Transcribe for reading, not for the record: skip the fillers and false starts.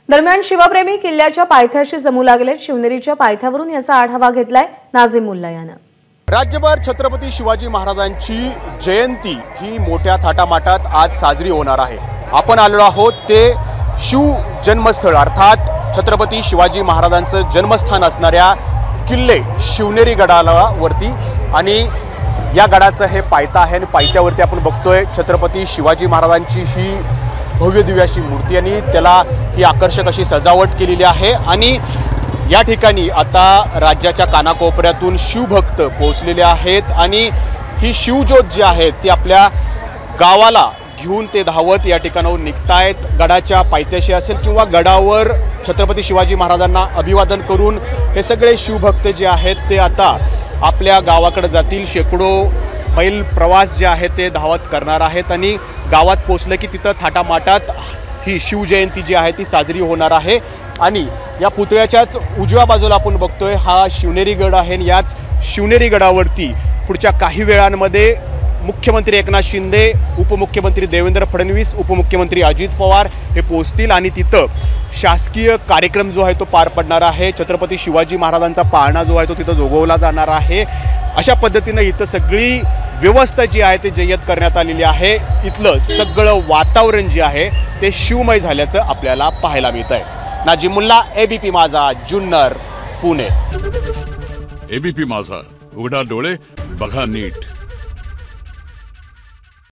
दरम्यान शिवप्रेमी किल्ल्याच्या पायथ्याशी जमू लागलेत। शिवनेरीच्या पायथ्यावरून याचा आढावा घेतलाय नाझीम मुल्ला यानं। राज्यभर छत्रपती शिवाजी महाराजांची जयंती ही मोठ्या थाटामाटात आज साजरी होणार आहे। आपण आलो आहोत ते शिव जन्मस्थळ अर्थात छत्रपती शिवाजी महाराजांचं जन्मस्थान असणाऱ्या किल्ले शिवनेरी गडावरती आणि या गडाचं हे पायथा आहे आणि पायथ्यावरती आपण बघतोय छत्रपती शिवाजी महाराजांची ही भव्य दिव्य अशी मूर्ती आणि त्याला ही आकर्षक अशी सजावट केलेली आहे। आणि या ठिकाणी आता राज्याच्या कानाकोपऱ्यातून शिवभक्त पोहोचलेले आहेत आणि ही शिवज्योत जी आहे ती आपल्या गावाला घेऊन ते धावत या ठिकाणाहून निघतायत। गडाच्या पायथ्याशी असेल किंवा गडावर छत्रपती शिवाजी महाराजांना अभिवादन करून हे सगळे शिवभक्त जे आहेत ते आता आपल्या गावाकडे जातील। शेकडो मैल प्रवास जे आहे ते धावत करणार आहेत आणि गावात पोचलं की तिथं थाटामाटात ही शिवजयंती जी आहे ती साजरी होणार आहे। आणि या पुतळ्याच्याच उजव्या बाजूला आपण बघतोय हा शिवनेरी गड आहे आणि याच शिवनेरी गडावरती पुढच्या काही वेळांमध्ये मुख्यमंत्री एकनाथ शिंदे, उपमुख्यमंत्री देवेंद्र फडणवीस, उपमुख्यमंत्री अजित पवार हे पोहोचतील आणि तिथं शासकीय कार्यक्रम जो आहे तो पार पडणार आहे। छत्रपती शिवाजी महाराजांचा पाळणा जो आहे तो तिथं जोगवला जाणार आहे। अशा पद्धतीनं इथं सगळी व्यवस्था जी आहे ते जय्यत करण्यात आलेली आहे। इथलं सगळं वातावरण जे आहे ते शिवमय झाल्याचं आपल्याला पाहायला मिळत आहे। नाझीम मुल्ला, एबीपी माझा, जुन्नर, पुणे। एबीपी माझा, उघडा डोळे बघा नीट।